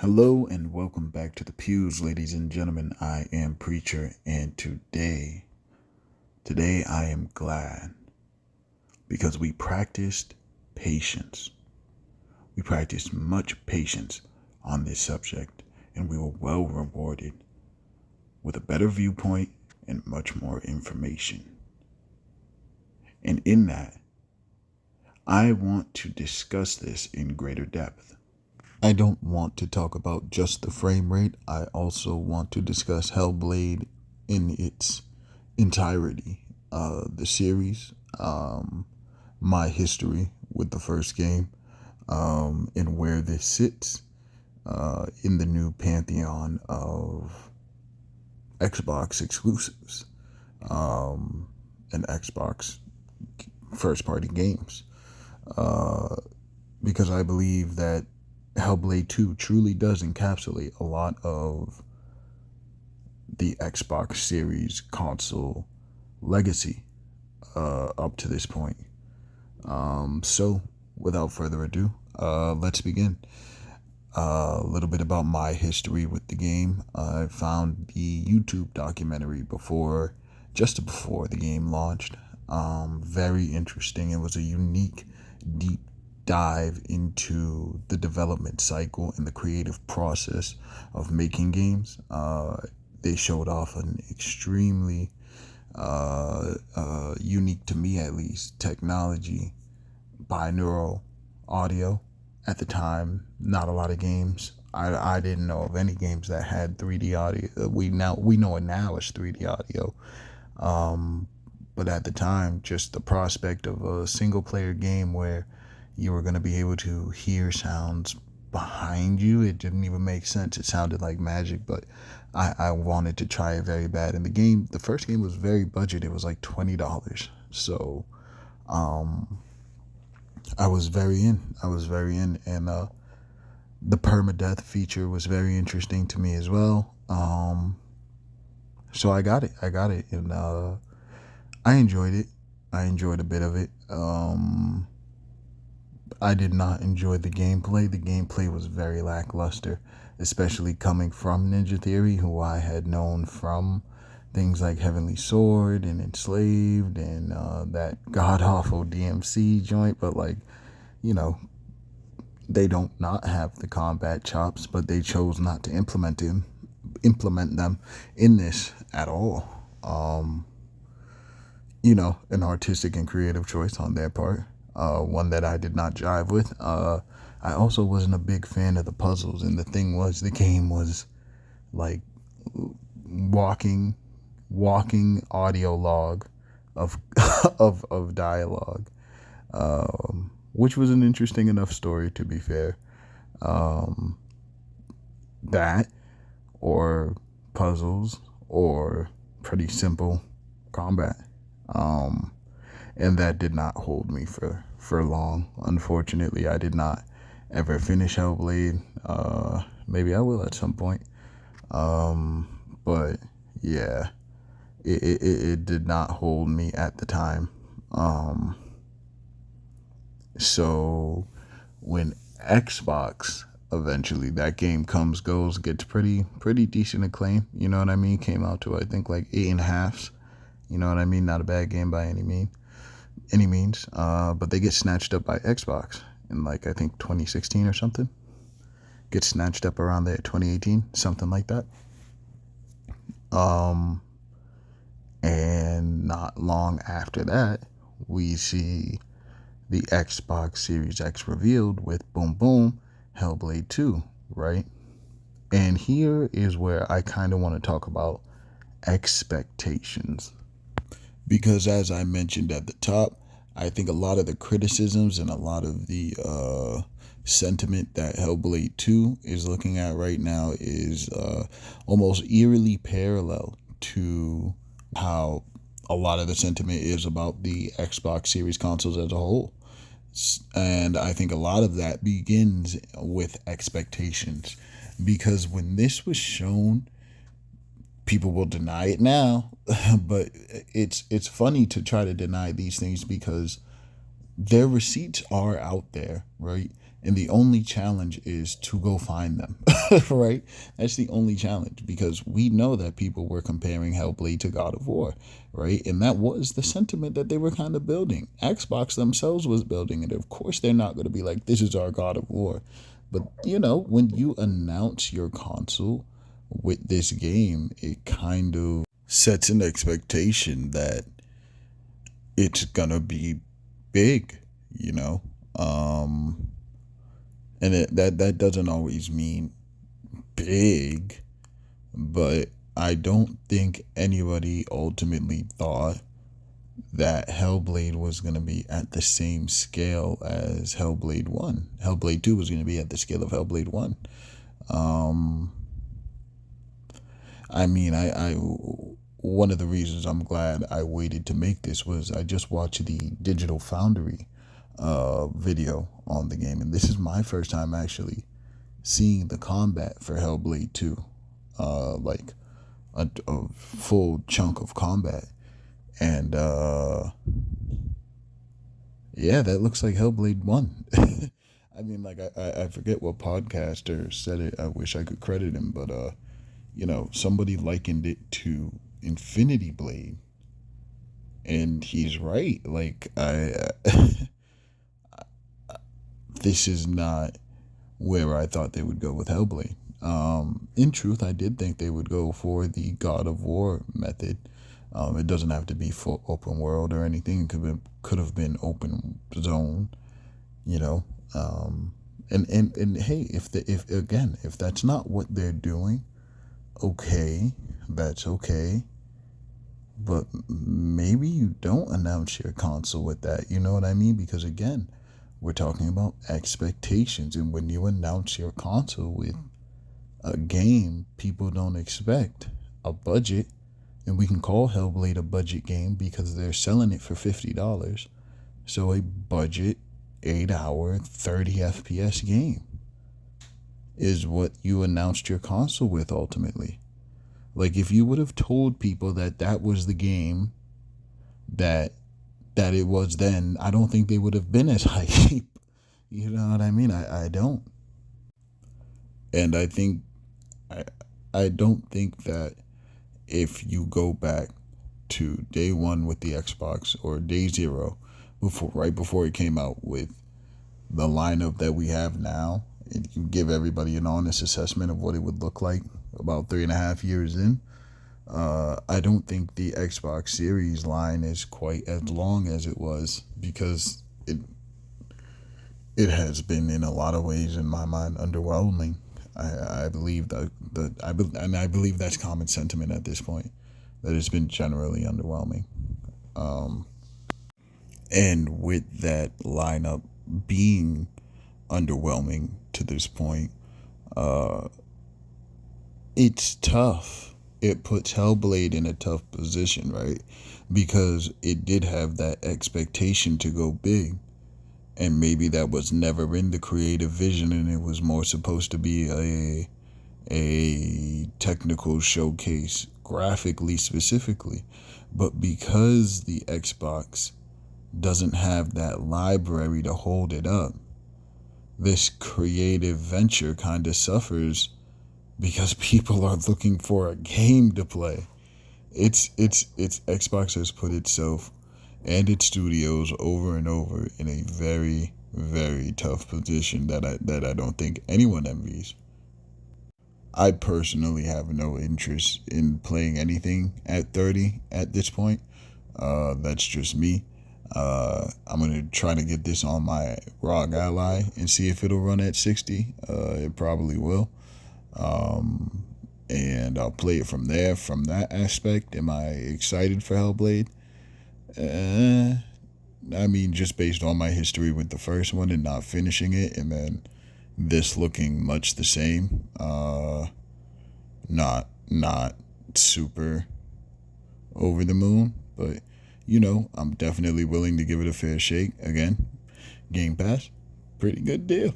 Hello and welcome back to the pews, ladies and gentlemen. I am Preacher, and today I am glad because we practiced patience. We practiced much patience on this subject, and we were well rewarded with a better viewpoint and much more information. And in that, I want to discuss this in greater depth. I don't want to talk about just the frame rate. I also want to discuss Hellblade in its entirety, the series, my history with the first game, and where this sits in the new pantheon of Xbox exclusives and Xbox first party games. Because I believe that Hellblade 2 truly does encapsulate a lot of the Xbox series console legacy up to this point. So, without further ado, let's begin. A little bit about my history with the game. I found the YouTube documentary just before the game launched. Very interesting. It was a unique, deep dive into the development cycle and the creative process of making games. They showed off an extremely unique, to me at least, technology, binaural audio. At the time, not a lot of games. I didn't know of any games that had 3D audio. We know it now as 3D audio. But at the time, just the prospect of a single player game where you were going to be able to hear sounds behind you, it didn't even make sense. It sounded like magic, but I wanted to try it very bad. And the first game was very budget. It was like $20. So I was very in. And the permadeath feature was very interesting to me as well. So I got it. And I enjoyed it. I enjoyed a bit of it. I did not enjoy the gameplay. The gameplay was very lackluster, especially coming from Ninja Theory, who I had known from things like Heavenly Sword and Enslaved and that god-awful DMC joint. But, they don't not have the combat chops, but they chose not to implement them in this at all. An artistic and creative choice on their part. One that I did not jive with. I also wasn't a big fan of the puzzles, and the thing was, the game was like walking audio log of of dialogue, which was an interesting enough story, to be fair. That or puzzles or pretty simple combat. And that did not hold me for long. Unfortunately, I did not ever finish Hellblade. Maybe I will at some point. But yeah, it did not hold me at the time. So when Xbox eventually, that game gets pretty decent acclaim. You know what I mean? Came out to, I think, like 8.5. You know what I mean? Not a bad game by any means. But they get snatched up by Xbox in, I think 2016 or something. Get snatched up around there, 2018, something like that. And not long after that, we see the Xbox Series X revealed with boom boom Hellblade 2, right? And here is where I kind of want to talk about expectations. Because as I mentioned at the top, I think a lot of the criticisms and a lot of the sentiment that Hellblade 2 is looking at right now is almost eerily parallel to how a lot of the sentiment is about the Xbox Series consoles as a whole. And I think a lot of that begins with expectations. Because when this was shown, people will deny it now, but it's funny to try to deny these things because their receipts are out there, right? And the only challenge is to go find them. right? That's the only challenge, because we know that people were comparing Hellblade to God of War, right? And that was the sentiment that they were kind of building. Xbox themselves was building it. Of course, they're not going to be like, this is our God of War. But, when you announce your console with this game, it kind of sets an expectation that it's going to be big, you know? Um, and that doesn't always mean big, but I don't think anybody ultimately thought that Hellblade was going to be at the same scale as Hellblade 1. Hellblade 2 was going to be at the scale of Hellblade 1. Um, I mean, I one of the reasons I'm glad I waited to make this was I just watched the Digital Foundry video on the game, and this is my first time actually seeing the combat for Hellblade 2, like a full chunk of combat. And yeah, that looks like Hellblade 1. I mean, like, I forget what podcaster said it. I wish I could credit him, but somebody likened it to Infinity Blade, and he's right. Like, this is not where I thought they would go with Hellblade. In truth, I did think they would go for the God of War method. It doesn't have to be full open world or anything. It could have been open zone, you know. And hey, if that's not what they're doing, okay, that's okay. But maybe you don't announce your console with that. You know what I mean? Because again, we're talking about expectations, and when you announce your console with a game, people don't expect a budget. And we can call Hellblade a budget game because they're selling it for $50. So a budget 8-hour 30 FPS game is what you announced your console with ultimately. Like, if you would have told people that that was the game that it was then, I don't think they would have been as hype. You know what I mean? I don't. And I don't think that if you go back to day one with the Xbox, or day zero, right before it came out, with the lineup that we have now, and you give everybody an honest assessment of what it would look like about 3.5 years in, I don't think the Xbox Series line is quite as long as it was, because it has been, in a lot of ways, in my mind, underwhelming. I believe I believe that's common sentiment at this point, that it's been generally underwhelming. And with that lineup being underwhelming to this point, it's tough. It puts Hellblade in a tough position, right? Because it did have that expectation to go big. And maybe that was never in the creative vision, and it was more supposed to be a technical showcase, graphically specifically. But because the Xbox doesn't have that library to hold it up, this creative venture kind of suffers, because people are looking for a game to play. It's Xbox has put itself and its studios over and over in a very, very tough position that I don't think anyone envies. I personally have no interest in playing anything at 30 at this point. That's just me. I'm gonna try to get this on my ROG Ally and see if it'll run at 60. It probably will. And I'll play it from there. From that aspect, am I excited for Hellblade? I mean, just based on my history with the first one and not finishing it, and then this looking much the same, not super over the moon, but I'm definitely willing to give it a fair shake. Again, Game Pass, pretty good deal.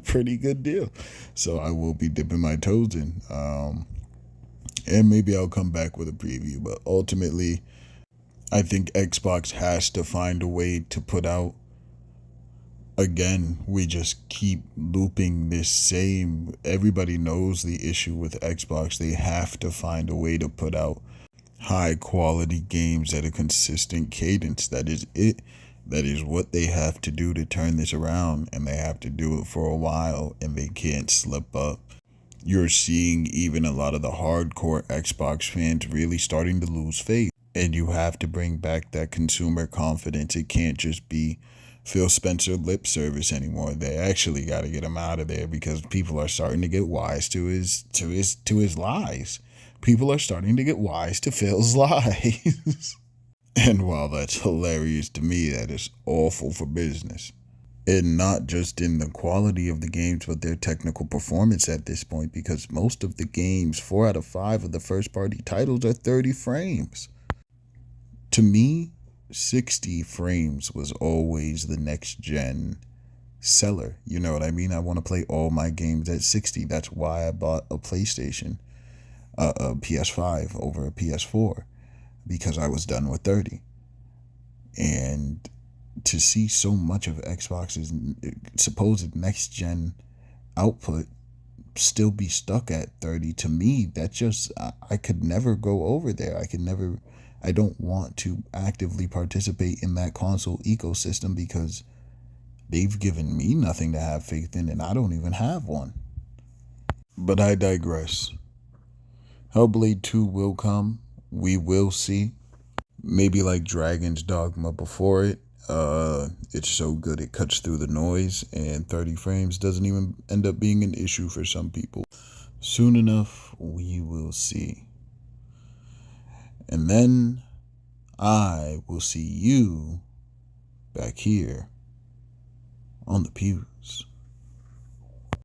Pretty good deal. So I will be dipping my toes in. And maybe I'll come back with a preview, but ultimately, I think Xbox has to find a way to put out Again, we just keep looping this same. Everybody knows the issue with Xbox. They have to find a way to put out high quality games at a consistent cadence. That is it. That is what they have to do to turn this around, and they have to do it for a while, and they can't slip up. You're seeing even a lot of the hardcore Xbox fans really starting to lose faith, and you have to bring back that consumer confidence. It can't just be Phil Spencer lip service anymore. They actually got to get him out of there, because people are starting to get wise to his lies. People are starting to get wise to Phil's lies. And while that's hilarious to me, that is awful for business. And not just in the quality of the games, but their technical performance at this point, because most of the games, 4 out of 5 of the first party titles, are 30 frames. To me, 60 frames was always the next gen seller. You know what I mean? I want to play all my games at 60. That's why I bought a PlayStation, a PS5 over a PS4, because I was done with 30. And to see so much of Xbox's supposed next gen output still be stuck at 30, to me, that just, I could never go over there. I don't want to actively participate in that console ecosystem, because they've given me nothing to have faith in, and I don't even have one. But I digress. Hellblade 2 will come. We will see. Maybe like Dragon's Dogma before it. It's so good it cuts through the noise, and 30 frames doesn't even end up being an issue for some people. Soon enough, we will see. And then I will see you back here on the pews.